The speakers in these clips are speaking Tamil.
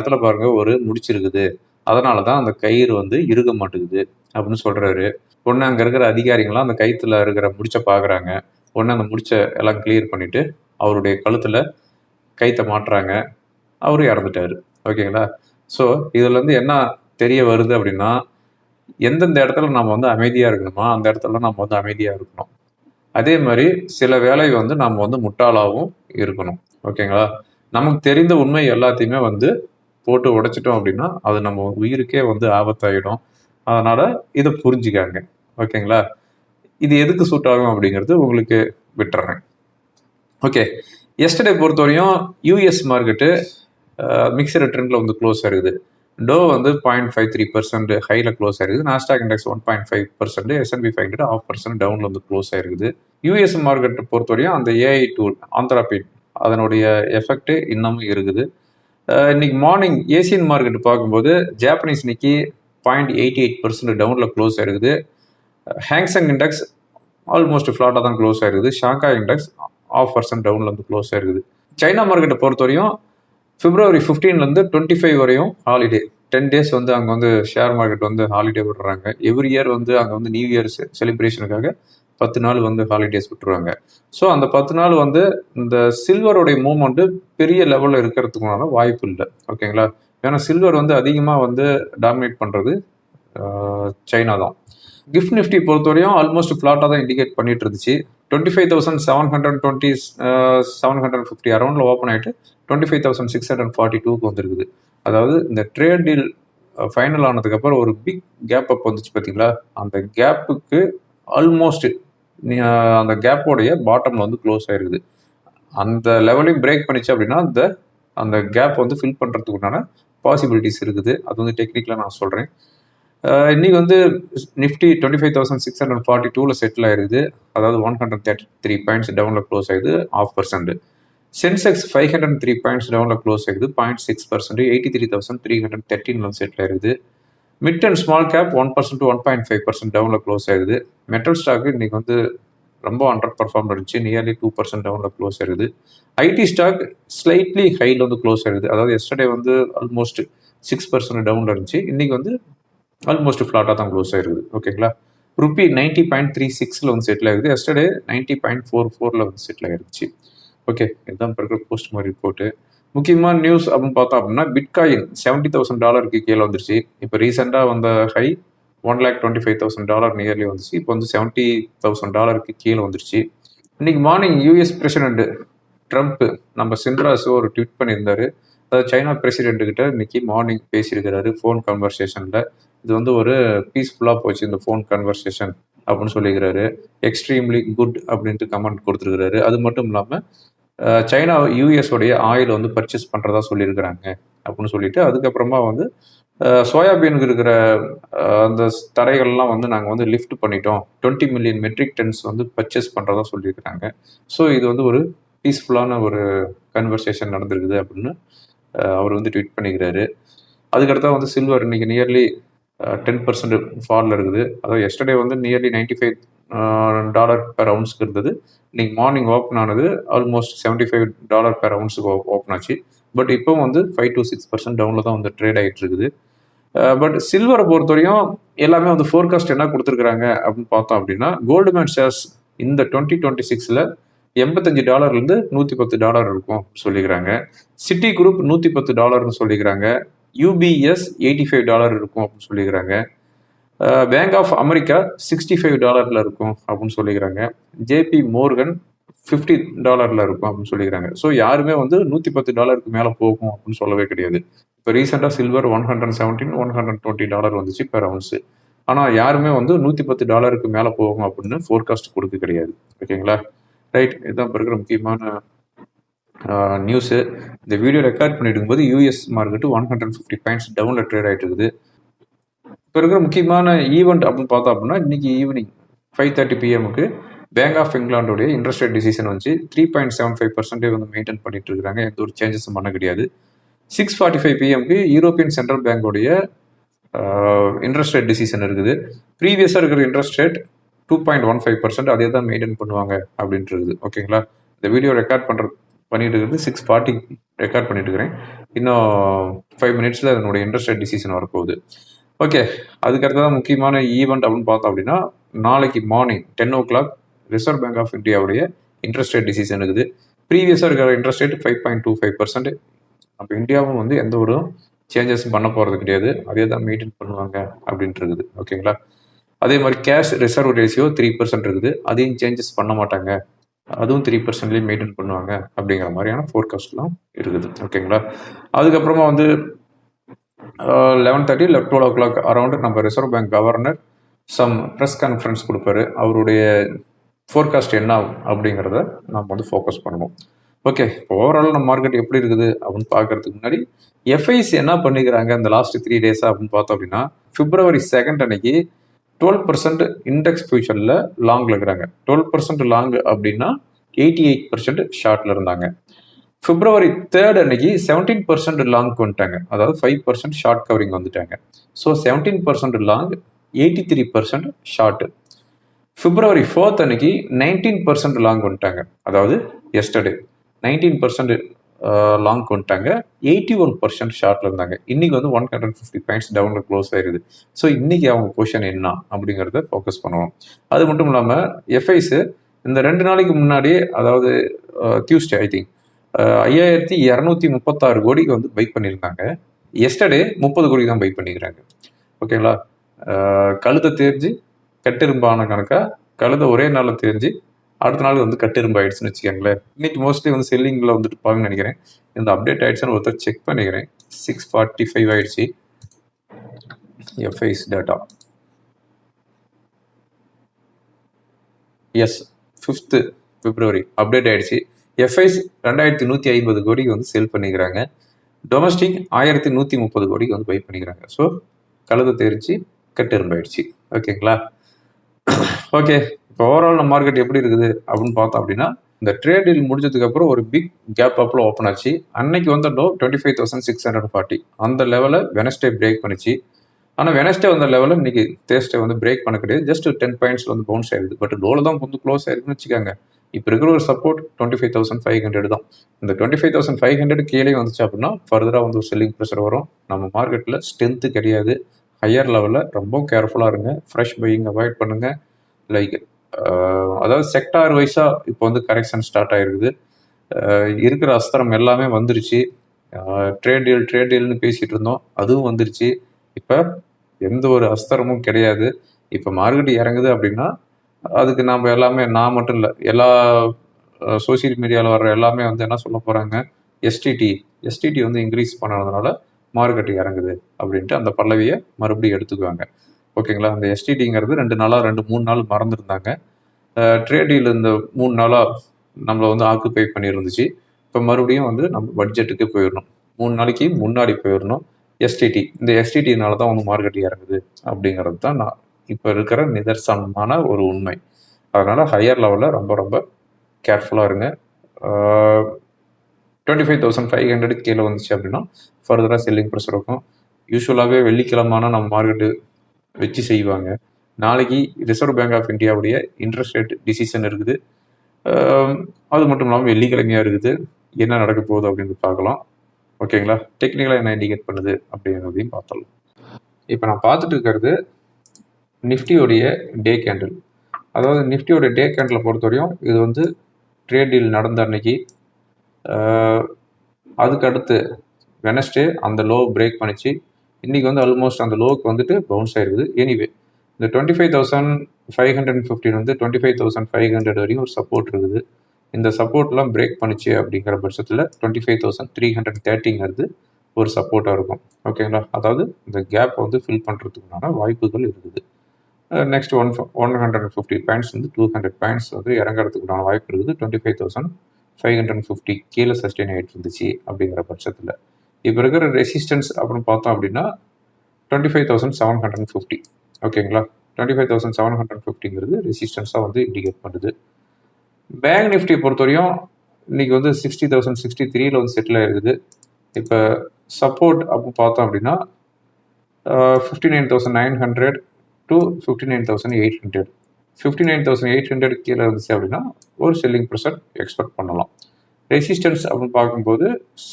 இடத்துல பாருங்க ஒரு முடிச்சிருக்குது, அதனால தான் அந்த கயிறு வந்து இறுக மாட்டேங்குது அப்படின்னு சொல்றாரு. உடனே அங்க இருக்கிற அதிகாரிங்களாம் அந்த கயித்துல இருக்கிற முடிச்ச பார்க்குறாங்க. உடனே அந்த முடிச்ச எல்லாம் கிளியர் பண்ணிட்டு அவருடைய கழுத்துல கயித்தை மாட்டுறாங்க. அவரும் இறந்துட்டாரு. ஓகேங்களா? ஸோ இதுல இருந்து என்ன தெரிய வருது அப்படின்னா, எந்தெந்த இடத்துல நம்ம வந்து அமைதியா இருக்கணுமோ அந்த இடத்துல நம்ம வந்து அமைதியா இருக்கணும். அதே மாதிரி சில வேளை வந்து நம்ம வந்து முட்டாளாவும் இருக்கணும். ஓகேங்களா? நமக்கு தெரிந்த உண்மை எல்லாத்தையுமே வந்து போட்டு உடைச்சிட்டோம் அப்படின்னா அது நம்ம உயிருக்கே வந்து ஆபத்தாயிடும். அதனால இதை புரிஞ்சுக்காங்க. ஓகேங்களா? இது எதுக்கு சூட் ஆகும் அப்படிங்கிறது உங்களுக்கு விட்டுறேன். ஓகே, எஸ்டர்டே பொறுத்தவரையும் யூஎஸ் மார்க்கெட்டு மிக்சர் ட்ரெண்ட்ல வந்து க்ளோஸ் ஆயிருக்குது. டோ வந்து 0.53% ஹைல க்ளோஸ் ஆயிருக்குது. நாஸ்டாக் இண்டெக்ஸ் 1.5%, S&P 500 0.5% டவுன்ல வந்து க்ளோஸ் ஆயிருக்குது. யூஎஸ் மார்க்கெட்டை பொறுத்தவரையும் அந்த ஏஐ டூல் ஆந்த்ராபிட் அதனுடைய எஃபெக்ட் இன்னமும் இருக்குது. இன்னைக்கு மார்னிங் ஏசியன் மார்க்கெட் பார்க்கும்போது ஜாப்பனீஸ் நிக்கி 0.88% டவுன்ல க்ளோஸ் ஆயிருக்குது. ஹேங்சங் இண்டெக்ஸ் ஆல்மோஸ்ட் ஃப்ளாட்டாக தான் க்ளோஸ் ஆயிருக்குது. ஷாங்காய் இண்டெக்ஸ் 0.5% டவுன்ல வந்து க்ளோஸ் ஆயிருக்குது. சைனா மார்க்கெட்டை பொறுத்தவரையும் February 15லேருந்து 25 வரையும் ஹாலிடே. 10 டேஸ் வந்து அங்கே வந்து ஷேர் மார்க்கெட் வந்து ஹாலிடே விடுறாங்க. எவ்ரி இயர் வந்து அங்கே வந்து நியூ இயர் செலிப்ரேஷனுக்காக 10 நாள் வந்து ஹாலிடேஸ் விட்டுருவாங்க. ஸோ அந்த 10 நாள் வந்து இந்த சில்வருடைய மூவ்மெண்ட்டு பெரிய லெவலில் இருக்கிறதுக்குனால வாய்ப்பு இல்லை. ஓகேங்களா? ஏன்னா சில்வர் வந்து அதிகமாக வந்து டாமினேட் பண்ணுறது சைனா தான். கிஃப்ட் நிஃப்டி பொறுத்தவரையும் ஆல்மோஸ்ட் ஃப்ளாட்டாக தான் இண்டிகேட் பண்ணிட்டு இருந்துச்சு. 25,720 750 அரௌண்டில் ஓப்பன் ஆகிட்டு 25,642க்கு வந்துருக்குது. அதாவது இந்த ட்ரேட் டீல் ஃபைனல் ஆனதுக்கப்புறம் ஒரு பிக் கேப் அப் வந்துச்சு பார்த்தீங்களா? அந்த கேப்புக்கு ஆல்மோஸ்ட் அந்த கேப்போடைய பாட்டமில் வந்து க்ளோஸ் ஆயிருக்குது. அந்த லெவலையும் பிரேக் பண்ணிச்சு அப்படின்னா அந்த கேப் வந்து ஃபில் பண்ணுறதுக்குண்டான பாசிபிலிட்டிஸ் இருக்குது. அது வந்து டெக்னிக்கலாக நான் சொல்கிறேன். இன்னைக்கு வந்து நிஃப்டி 25,642ல செட்டில் ஆயிருக்குது. அதாவது 133 பாயிண்ட்ஸ் டவுனில் க்ளோஸ் ஆகுது 0.5%. சென்செக்ஸ் 503 பாயிண்ட்ஸ் டவுனில் க்ளோஸ் ஆகுது 0.6%. 83,313 செட்டில் ஆயிருக்குது. Mid and small cap 1% to 1.5% டவுனில் க்ளோஸ் ஆகுது. மெட்டல் ஸ்டாக் இன்னைக்கு வந்து ரொம்ப அண்டர் பர்ஃபார்ம் இருந்துச்சு. நியர்லி 2% டவுனில் க்ளோஸ் ஆகுது. ஐடி ஸ்டாக் ஸ்லைட்லி ஹையில் வந்து க்ளோஸ் ஆகுது. அதாவது எஸ்டர்டே வந்து ஆல்மோஸ்ட் 6% டவுனில் இருந்துச்சு. இன்னைக்கு வந்து ஆல்மோஸ்ட் ஃப்ளாட்டாக தான் க்ளோஸ் ஆயிருக்குது. ஓகேங்களா? ருப்பி 90.36ல வந்து செட்டில் ஆகுது. எஸ்டர்டே 90.44ல வந்து செட்டில் ஆயிருச்சு. ஓகே, இதுதான் இருக்கிற போஸ்ட் மாதிரி ரிப்போர்ட்டு. முக்கியமான நியூஸ் அப்படின்னு பார்த்தோம் அப்படின்னா பிட்காயின் $70,000 கீழே வந்துருச்சு. இப்போ ரீசெண்டாக வந்த ஹை $125,000 நியர்லி வந்துச்சு. இப்போ வந்து $70,000 கீழே வந்துருச்சு. இன்னைக்கு மார்னிங் யூஎஸ் பிரசிடென்ட் ட்ரம்ப் நம்ம சின்ராஸ் ஒரு ட்வீட் பண்ணியிருந்தாரு. அதாவது சைனா பிரசிடென்ட் கிட்ட இன்னைக்கு மார்னிங் பேசியிருக்கிறாரு ஃபோன் கன்வர்சேஷன்ல. இது வந்து ஒரு பீஸ்ஃபுல்லாக போச்சு இந்த ஃபோன் கன்வர்சேஷன் அப்படின்னு சொல்லிக்கிறாரு. எக்ஸ்ட்ரீம்லி குட் அப்படின்ட்டு கமெண்ட் கொடுத்துருக்கிறாரு. அது மட்டும் இல்லாமல் சைனா யூஎஸோடைய ஆயில் வந்து பர்ச்சேஸ் பண்ணுறதா சொல்லியிருக்கிறாங்க அப்படின்னு சொல்லிட்டு அதுக்கப்புறமா வந்து சோயாபீனுக்கு இருக்கிற அந்த தடைகள்லாம் வந்து நாங்கள் வந்து லிஃப்ட் பண்ணிட்டோம். 20 மில்லியன் மெட்ரிக் டன்ஸ் வந்து பர்ச்சேஸ் பண்ணுறதா சொல்லியிருக்கிறாங்க. ஸோ இது வந்து ஒரு பீஸ்ஃபுல்லான ஒரு கன்வர்சேஷன் நடந்திருக்குது அப்படின்னு அவர் வந்து ட்வீட் பண்ணிக்கிறாரு. அதுக்கடுத்தா வந்து சில்வர் இன்னைக்கு நியர்லி 10% ஃபாலில் இருக்குது. அதாவது எஸ்டர்டே வந்து நியர்லி $95 பெர் அவுன்ஸ்க்கு இருந்தது. இன்னைக்கு மார்னிங் ஓப்பன் ஆனது ஆல்மோஸ்ட் $75 பெர் அவுன்ஸுக்கு ஓப்பன் ஆச்சு. பட் இப்போ வந்து 5 to 6% டவுனில் தான் வந்து ட்ரேட் ஆகிட்டு இருக்குது. பட் சில்வரை பொறுத்தவரையும் எல்லாமே வந்து ஃபோர்காஸ்ட் என்ன கொடுத்துருக்குறாங்க அப்படின்னு பார்த்தோம் அப்படின்னா கோல்டுமேன் ஷேர்ஸ் இந்த 2026ல் $85 $110 இருக்கும் சொல்லிக்கிறாங்க. சிட்டி குரூப் $110 சொல்லிக்கிறாங்க. யூபிஎஸ் $85 இருக்கும் அப்படின்னு சொல்லிக்கிறாங்க. பேங்க் ஆஃப் அமெரிக்கா $65 இருக்கும் அப்படின்னு சொல்லிக்கிறாங்க. ஜேபி மோர்கன் $50 இருக்கும் அப்படின்னு சொல்லிக்கிறாங்க. ஸோ யாருமே வந்து $110 மேலே போகும் அப்படின்னு சொல்லவே கிடையாது. இப்போ ரீசெண்டாக சில்வர் $117 $120 வந்துச்சு பெர் அவுன்ஸு. ஆனால் யாருமே வந்து $110 மேலே போகும் அப்படின்னு ஃபோர்காஸ்ட் கொடுக்க கிடையாது. ஓகேங்களா? ரைட், இதுதான் இப்போ இருக்கிற முக்கியமான நியூஸு. இந்த வீடியோ ரெக்கார்ட் பண்ணிட்டு இருக்கும்போது யூஎஸ் மார்க்கெட்டு 150 பாயிண்ட்ஸ் டவுனில் ட்ரேட் ஆகிட்டு இருக்குது. இப்போ இருக்கிற முக்கியமான ஈவெண்ட் அப்படின்னு பார்த்தோம் அப்படின்னா இன்னைக்கு evening 5:30 PM bank of இங்கிலாண்டோடைய interest rate decision வந்து 3.75% வந்து மெயின்டைன் பண்ணிட்டு இருக்காங்க. எந்த ஒரு சேஞ்சஸும் பண்ண கிடையாது. 6:45 PM யூரோப்பியன் சென்ட்ரல் பேங்கோடைய இன்ட்ரெஸ்ட் ரேட் டிசிஷன் இருக்குது. ப்ரீவியஸாக இருக்கிற இன்ட்ரெஸ்ட் ரேட் 2.15% அதே தான் மெயின்டைன் பண்ணுவாங்க அப்படின்ட்டு இருக்குது. ஓகேங்களா? இந்த வீடியோ ரெக்கார்ட் பண்ணிட்டு இருக்கிறது 6:40 ரெக்கார்ட் பண்ணிட்டு இருக்கிறேன். இன்னும் 5 மினிட்ஸில் என்னுடைய இன்ட்ரெஸ்ட் ரேட் டிசிஷன் வரப்போகுது. ஓகே, அதுக்கடுத்ததான் முக்கியமான ஈவெண்ட் அப்படின்னு பார்த்தோம் அப்படின்னா, நாளைக்கு morning 10 o'clock reserve bank of இந்தியாவுடைய இன்ட்ரெஸ்ட் ரேட் டிசிஷன் இருக்குது. ப்ரீவியஸாக இருக்கிற இன்ட்ரெஸ்ட் ரேட் 5.25%. அப்போ இந்தியாவும் வந்து எந்த ஒரு சேஞ்சஸும் பண்ண போகிறது கிடையாது, அதே தான் மெயின்டைன் பண்ணுவாங்க அப்படின்ட்டு இருக்குது. ஓகேங்களா? அதே மாதிரி கேஷ் ரிசர்வ் ரேஷியோ 3% இருக்குது, அதையும் சேஞ்சஸ் பண்ண மாட்டாங்க, அதுவும் 3%லேயும் மெயின்டைன் பண்ணுவாங்க அப்படிங்கிற மாதிரியான ஃபோர்காஸ்ட்லாம் இருக்குது. ஓகேங்களா? அதுக்கப்புறமா வந்து 11:30 இல்லை 12 o'clock அரௌண்ட் நம்ம reserve bank governor some press conference கொடுப்பாரு. அவருடைய ஃபோர்காஸ்ட் என்ன ஆகும் அப்படிங்கிறத நம்ம வந்து ஃபோக்கஸ் பண்ணணும். ஓகே, இப்போ ஓவரால் நம்ம மார்க்கெட் எப்படி இருக்குது அப்படின்னு பார்க்கறதுக்கு முன்னாடி எஃப்ஐஸ் என்ன பண்ணிக்கிறாங்க இந்த லாஸ்ட் 3 டேஸாக அப்படின்னு பார்த்தோம் அப்படின்னா, February 2 அன்னைக்கு 12% இண்டெக்ஸ் ஃபியூச்சரில் லாங்கில் இருக்கிறாங்க. 12% லாங் அப்படின்னா 88% ஷார்ட்டில் இருந்தாங்க. February 3 அன்னைக்கு 17% லாங்க்கு வந்துட்டாங்க, அதாவது 5% ஷார்ட் கவரிங் வந்துட்டாங்க. So 17% long, 83% short. February 4 அன்னைக்கு 19% லாங் வந்துட்டாங்க, அதாவது எஸ்டர்டே 19% லாங் வந்துட்டாங்க, 81% ஷார்ட்ல இருந்தாங்க. இன்னைக்கு வந்து 150 பாயிண்ட்ஸ் டவுன்ல க்ளோஸ் ஆயிருது. ஸோ இன்னைக்கு அவங்க பொசிஷன் என்ன அப்படிங்கிறத ஃபோக்கஸ் பண்ணுவோம். அது மட்டும் இல்லாமல் எஃப்ஐஸ் இந்த 2 நாளைக்கு முன்னாடி, அதாவது டியூஸ்டே ஐ திங்க் 5236 கோடிக்கு வந்து பை பண்ணியிருந்தாங்க. எஸ்டர்டே 30 கோடி தான் பை பண்ணிக்கிறாங்க. ஓகேங்களா? கழுத்தை தேர்ஞ்சி கட்டெரும்பான கணக்கா கழுதை ஒரே நாளில் தேர்ஞ்சி அடுத்த நாள் வந்து கட்டெரும்பு ஆயிடுச்சுன்னு வச்சுக்கோங்களேன். இன்னைக்கு மோஸ்ட்லி வந்து செல்லிங்கில் வந்துட்டு பாருங்கன்னு நினைக்கிறேன். இந்த அப்டேட் ஆயிடுச்சுன்னு ஒருத்தர் செக் பண்ணிக்கிறேன். 6:45 ஆயிடுச்சு FIIs data. Yes, 5th February update ஆயிடுச்சு. எஃப்ஐஸ் 2150 கோடிக்கு வந்து செல் பண்ணிக்கிறாங்க. டொமஸ்டிக் 1130 கோடிக்கு வந்து பை பண்ணிக்கிறாங்க. ஸோ கழுதை தேர்ச்சி கட்டெரும்பாயிடுச்சு. ஓகேங்களா? ஓகே, இப்போ ஓவரால் நம்ம மார்க்கெட் எப்படி இருக்குது அப்படின்னு பார்த்தோம் அப்படின்னா, இந்த ட்ரேட் டீல் முடிஞ்சதுக்கு அப்புறம் ஒரு பிக் கேப் அப்பில் ஓப்பன் ஆச்சு. அன்னைக்கு வந்த லோ 25,640 அந்த லெவலை வெனஸ்டே பிரேக் பண்ணிச்சு. ஆனால் வெனஸ்டே வந்த லெவலில் இன்னைக்கு தேர்ஸ்டே வந்து பிரேக் பண்ண கிடையாது, ஜஸ்ட் 10 பாயிண்ட்ஸ் வந்து பவுன்ஸ் ஆயிடுது. பட் லோவில் தான் வந்து க்ளோஸ் ஆயிருக்குன்னு வச்சுக்காங்க. இப்போ இருக்கிற ஒரு சப்போர்ட் 25,500 தான். இந்த 25,500 கீழே வந்துச்சு அப்படின்னா ஃபர்தராக வந்து ஒரு செல்லிங் ப்ரெஷர் வரும். நம்ம மார்க்கெட்டில் ஸ்ட்ரென்த்து கிடையாது, ஹையர் லெவலில் ரொம்ப கேர்ஃபுல்லாக இருங்க. ஃப்ரெஷ் பையிங் அவாய்ட் பண்ணுங்கள். லைக் அதாவது செக்டார் வைஸாக இப்போ வந்து கரெக்ஷன் ஸ்டார்ட் ஆகிருக்குது. இருக்கிற அஸ்திரம் எல்லாமே வந்துருச்சு. ட்ரேட் டீல்னு பேசிகிட்டு இருந்தோம், அதுவும் வந்துருச்சு. இப்போ எந்த ஒரு அஸ்திரமும் கிடையாது. இப்போ மார்க்கெட் இறங்குது அப்படின்னா அதுக்கு நம்ம எல்லாமே, நான் மட்டும் இல்லை, எல்லா சோசியல் மீடியாவில் வர்ற எல்லாமே வந்து என்ன சொல்ல போகிறாங்க, எஸ்டிடி வந்து இன்க்ரீஸ் பண்ணதுனால மார்க்கெட் இறங்குது அப்படின்ட்டு அந்த பல்லவியை மறுபடியும் எடுத்துக்குவாங்க. ஓகேங்களா? அந்த எஸ்டிடிங்கிறது 3 நாள் மறந்துருந்தாங்க. ட்ரேடில் இந்த 3 நாளாக நம்மளை வந்து ஆக்குப்பை பண்ணியிருந்துச்சு. இப்போ மறுபடியும் வந்து நம்ம பட்ஜெட்டுக்கு போயிடணும், 3 நாளைக்கு முன்னாடி போயிடணும். இந்த எஸ்டிடினால தான் வந்து மார்க்கெட் இறங்குது அப்படிங்கிறது தான் நான் இப்போ இருக்கிற நிதர்சனமான ஒரு உண்மை. அதனால் ஹையர் லெவலில் ரொம்ப ரொம்ப கேர்ஃபுல்லாக இருங்க. 25,500 கீழே வந்துச்சு அப்படின்னா ஃபர்தராக செல்லிங் ப்ரெஷர் இருக்கும். யூஸ்வலாகவே வெள்ளிக்கிழமான நம்ம மார்க்கெட்டு வச்சு செய்வாங்க. நாளைக்கு ரிசர்வ் பேங்க் ஆஃப் இந்தியாவுடைய இன்ட்ரெஸ்ட் ரேட் டிசிஷன் இருக்குது. அது மட்டும் இல்லாமல் வெள்ளிக்கிழமையாக இருக்குது. என்ன நடக்க போகுது அப்படின்னு பார்க்கலாம். ஓகேங்களா? டெக்னிக்கலாக என்ன இண்டிகேட் பண்ணுது அப்படிங்கிறதையும் பார்த்தலாம். இப்போ நான் பார்த்துட்டு இருக்கிறது நிஃப்டியோடைய டே கேண்டில். அதாவது நிஃப்டியோட டே கேண்டிலை பொறுத்தவரையும் இது வந்து ட்ரேட் டீல் நடந்த அன்னைக்கு, அதுக்கு அடுத்து வெனஸ்டே அந்த லோ பிரேக் பண்ணிச்சு. இன்றைக்கி வந்து ஆல்மோஸ்ட் அந்த லோவுக்கு வந்துட்டு பவுன்ஸ் ஆகிருக்குது. எனிவே இந்த 25,515 வந்து 25,500 வரையும் ஒரு சப்போர்ட் இருக்குது. இந்த சப்போர்ட்லாம் பிரேக் பண்ணிச்சு அப்படிங்கிற பட்சத்தில் 25,330ங்கிறது ஒரு சப்போர்ட்டாக இருக்கும். ஓகேங்களா? அதாவது இந்த கேப் வந்து ஃபில் பண்ணுறதுக்குண்டான வாய்ப்புகள் இருக்குது. நெக்ஸ்ட் 150 பாயிண்ட்ஸ் வந்து 200 பாயிண்ட்ஸ் வந்து இறங்குறதுக்குண்டான வாய்ப்பு இருக்குது. 25,550 கீழே சஸ்டெயின் ஆகிட்டு இருந்துச்சு அப்படிங்கிற பட்சத்தில். இப்போ இருக்கிற ரெசிஸ்டன்ஸ் அப்படின்னு பார்த்தோம் அப்படின்னா 25,750. ஓகேங்களா? 25,750ங்கிறது ரெசிஸ்டன்ஸாக வந்து இண்டிகேட் பண்ணுது. பேங்க் நிஃப்டியை பொறுத்தவரையும் இன்றைக்கி வந்து 60,063 வந்து செட்டில் ஆகிருக்குது. இப்போ சப்போர்ட் அப்படின்னு பார்த்தோம் அப்படின்னா 59,900 to 59,800 கீழே இருந்துச்சு அப்படின்னா ஒரு செல்லிங் ப்ரெஷர் எக்ஸ்பெக்ட் பண்ணலாம். ரெசிஸ்டன்ஸ் அப்படின்னு பார்க்கும்போது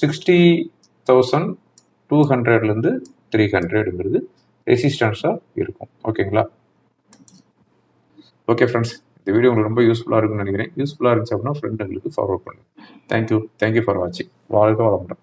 60,200லேருந்து 300ங்கிறது ரெசிஸ்டன்ஸாக இருக்கும். ஓகேங்களா? ஓகே ஃப்ரெண்ட்ஸ், இந்த வீடியோ உங்களுக்கு ரொம்ப யூஸ்ஃபுல்லாக இருக்குன்னு நினைக்கிறேன். யூஸ்ஃபுல்லாக இருந்துச்சு அப்படின்னா ஃப்ரெண்டுங்களுக்கு ஃபார்வர்ட் பண்ணுங்கள். தேங்க்யூ ஃபார் வாட்சிங். வாழ்க வளமுடன்.